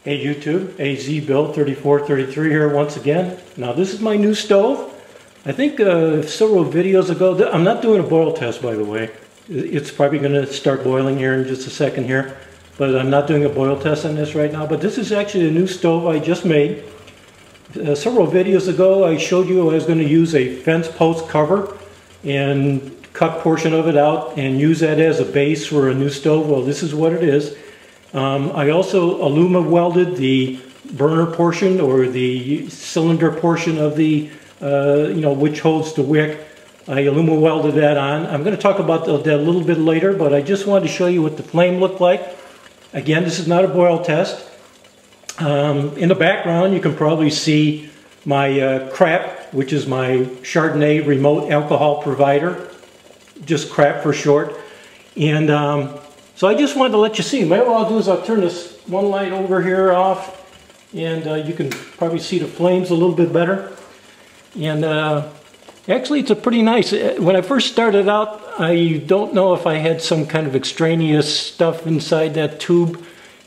Hey YouTube, AZ Build 3433 here once again. Now this is my new stove. I think several videos ago, I'm not doing a boil test by the way. It's probably going to start boiling here in just a second here. But I'm not doing a boil test on this right now. But this is actually a new stove I just made. Several videos ago I showed you I was going to use a fence post cover and cut a portion of it out and use that as a base for a new stove. Well, this is what it is. I also alumina welded the burner portion or the cylinder portion of the, which holds the wick. I alumina welded that on. I'm going to talk about that a little bit later, but I just wanted to show you what the flame looked like. Again, this is not a boil test. In the background, you can probably see my C.R.A.P, which is my Chardonnay Remote Alcohol Provider. Just C.R.A.P for short. And so I just wanted to let you see. Maybe what I'll do is I'll turn this one light over here off, and you can probably see the flames a little bit better. And actually it's a pretty nice, when I first started out, I don't know if I had some kind of extraneous stuff inside that tube,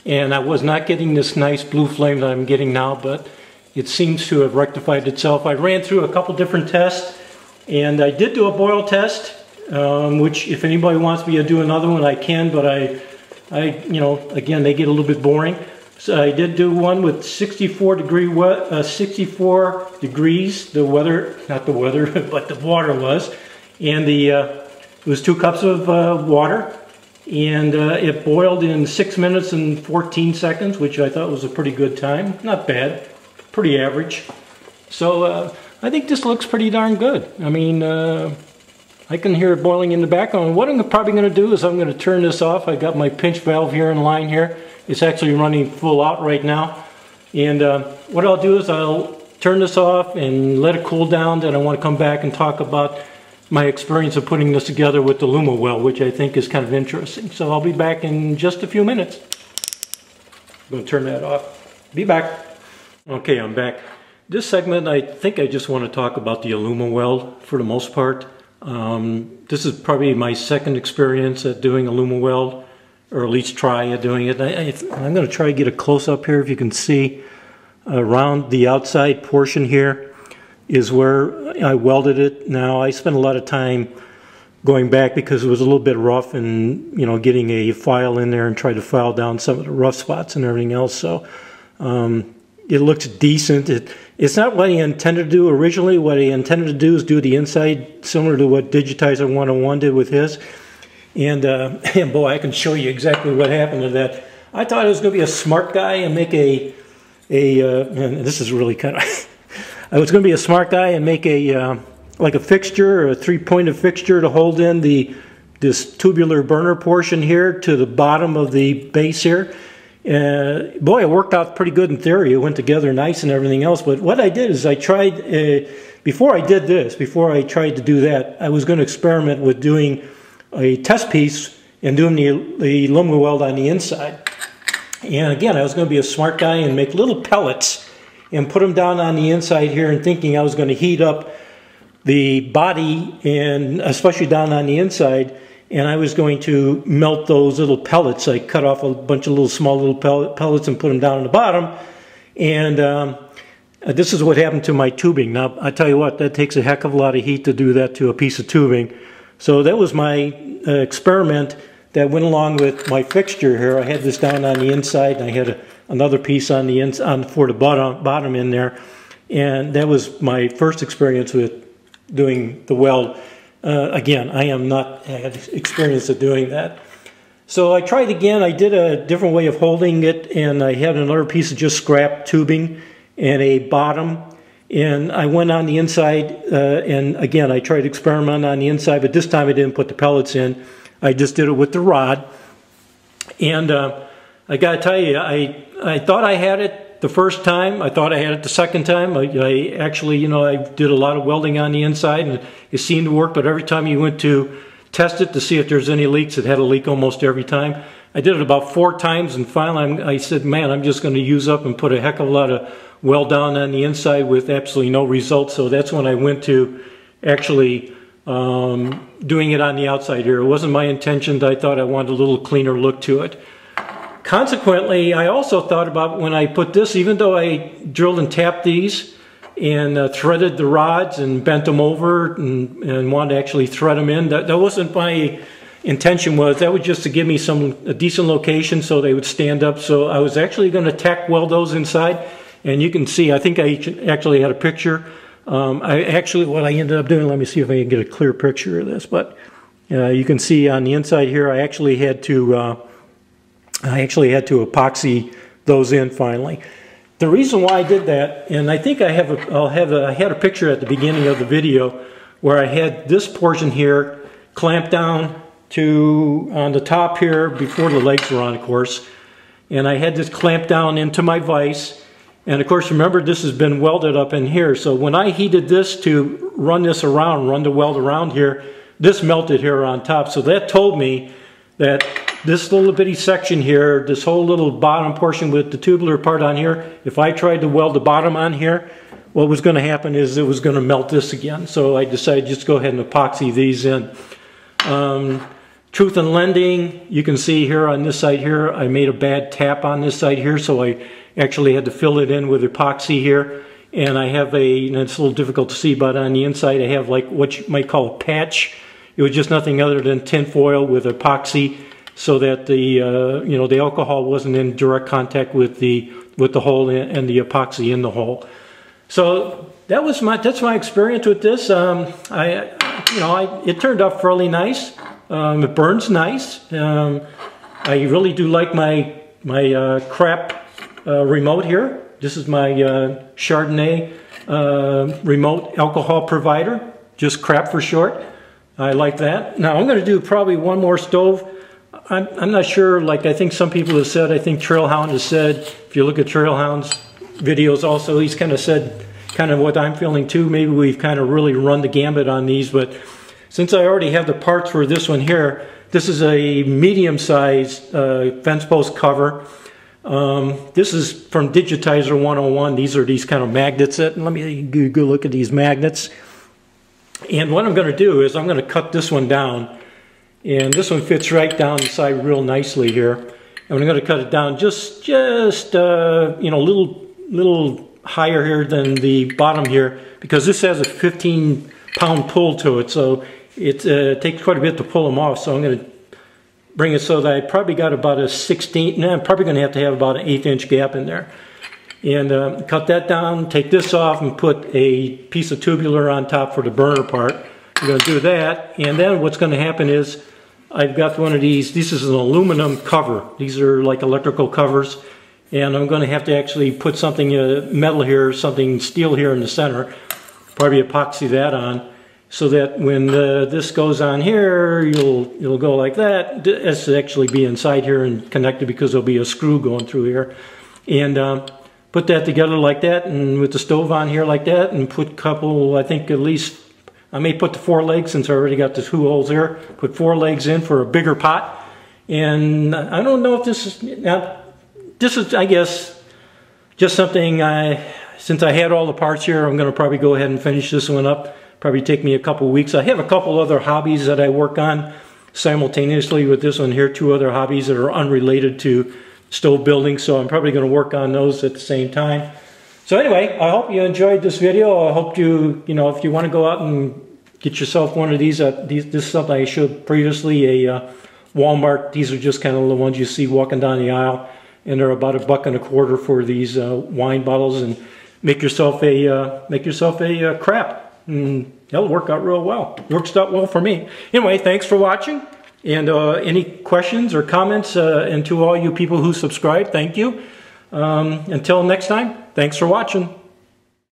and I was not getting this nice blue flame that I'm getting now, but it seems to have rectified itself. I ran through a couple different tests, and I did do a boil test. Which if anybody wants me to do another one, I can, but again, they get a little bit boring. So I did do one with 64 degrees, the weather, not the weather, but the water was. And it was 2 cups of water, and it boiled in 6 minutes and 14 seconds, which I thought was a pretty good time. Not bad, pretty average. So I think this looks pretty darn good. I mean, I can hear it boiling in the background. What I'm probably going to do is I'm going to turn this off. I got my pinch valve here in line here. It's actually running full out right now. And what I'll do is I'll turn this off and let it cool down. Then I want to come back and talk about my experience of putting this together with the Luma well, which I think is kind of interesting. So I'll be back in just a few minutes. I'm going to turn that off. Be back. Okay, I'm back. This segment, I think I just want to talk about the Aluma weld for the most part. This is probably my second experience at doing a Aluma weld, or at least try at doing it. I'm going to try to get a close-up here. If you can see around the outside portion here is where I welded it. Now I spent a lot of time going back because it was a little bit rough, and getting a file in there and try to file down some of the rough spots and everything else. So it looks decent. It's not what I intended to do originally. What I intended to do is do the inside similar to what Digitizer 101 did with his. And boy, I can show you exactly what happened to that. I thought I was going to be a smart guy and make and this is really kind of, I was going to be a smart guy and make like a fixture, or a 3-pointed fixture to hold in this tubular burner portion here to the bottom of the base here. Boy, it worked out pretty good in theory. It went together nice and everything else. But what I did is I tried, before I tried to do that, I was going to experiment with doing a test piece and doing the Aluma weld on the inside. And again, I was going to be a smart guy and make little pellets and put them down on the inside here, and thinking I was going to heat up the body, and especially down on the inside. And I was going to melt those little pellets. I cut off a bunch of small little pellets and put them down on the bottom. And this is what happened to my tubing. Now, I tell you what, that takes a heck of a lot of heat to do that to a piece of tubing. So that was my experiment that went along with my fixture here. I had this down on the inside, and I had another piece on the for the bottom in there. And that was my first experience with doing the weld. Again, I am not had experience of doing that. So I tried again. I did a different way of holding it, and I had another piece of just scrap tubing and a bottom. And I went on the inside, and again, I tried to experiment on the inside, but this time I didn't put the pellets in. I just did it with the rod. And I got to tell you, I thought I had it the first time. I thought I had it the second time. I actually, I did a lot of welding on the inside, and it seemed to work, but every time you went to test it to see if there's any leaks, it had a leak almost every time. I did it about 4 times, and finally I said, man, I'm just going to use up and put a heck of a lot of weld down on the inside with absolutely no results. So that's when I went to actually doing it on the outside here. It wasn't my intention. I thought I wanted a little cleaner look to it. consequently, I also thought about when I put this, even though I drilled and tapped these and threaded the rods and bent them over and wanted to actually thread them in, that wasn't my intention. That was just to give me a decent location so they would stand up. So I was actually going to tack weld those inside, and you can see, I think I actually had a picture. What I ended up doing, let me see if I can get a clear picture of this, but you can see on the inside here, I actually had to epoxy those in finally. The reason why I did that, and I think I had a picture at the beginning of the video where I had this portion here clamped down to on the top here before the legs were on, of course, and I had this clamped down into my vise. And of course, remember, this has been welded up in here. So when I heated this to run this around, run the weld around here, this melted here on top. So that told me that this little bitty section here, this whole little bottom portion with the tubular part on here, if I tried to weld the bottom on here, what was going to happen is it was going to melt this again. So I decided just go ahead and epoxy these in. Truth in lending, you can see here on this side here, I made a bad tap on this side here, so I actually had to fill it in with epoxy here. And I have and it's a little difficult to see, but on the inside I have like what you might call a patch. It was just nothing other than tin foil with epoxy, so that the the alcohol wasn't in direct contact with the hole and the epoxy in the hole. So that's my experience with this. It turned out fairly nice. It burns nice. I really do like my C.R.A.P remote here. This is my Chardonnay Remote Alcohol Provider, just C.R.A.P for short. I like that. Now I'm going to do probably one more stove. I'm not sure, like I think some people have said, I think Trailhound has said, if you look at Trailhound's videos also, he's kind of said kind of what I'm feeling too. Maybe we've kind of really run the gambit on these, but since I already have the parts for this one here, this is a medium-sized fence post cover. This is from Digitizer 101. These are these kind of magnets. Let me go look at these magnets. And what I'm going to do is I'm going to cut this one down. And this one fits right down inside real nicely here. And I'm going to cut it down just little higher here than the bottom here, because this has a 15-pound pull to it. So it takes quite a bit to pull them off. So I'm going to bring it so that I probably got about a 16, I'm probably going to have about an 1/8" gap in there. And cut that down, take this off, and put a piece of tubular on top for the burner part. I'm going to do that, and then what's going to happen is I've got one of these. This is an aluminum cover. These are like electrical covers, and I'm going to have to actually put something metal here, something steel here in the center, probably epoxy that on, so that when this goes on here, you'll go like that. This will actually be inside here and connected because there'll be a screw going through here, and put that together like that, and with the stove on here like that, and put a couple, I think at least, I may put the 4 legs since I already got the 2 holes here, put 4 legs in for a bigger pot. And I don't know if this is, I guess, just something since I had all the parts here, I'm going to probably go ahead and finish this one up. Probably take me a couple weeks. I have a couple other hobbies that I work on simultaneously with this one here, 2 other hobbies that are unrelated to stove building, so I'm probably going to work on those at the same time. So anyway, I hope you enjoyed this video. I hope if you want to go out and get yourself one of these, this is something I showed previously, a Walmart. These are just kind of the ones you see walking down the aisle, and they're about $1.25 for these wine bottles. And make yourself a C.R.A.P, and that'll work out real well. Works out well for me. Anyway, thanks for watching. And any questions or comments, and to all you people who subscribe, thank you. Until next time, thanks for watching.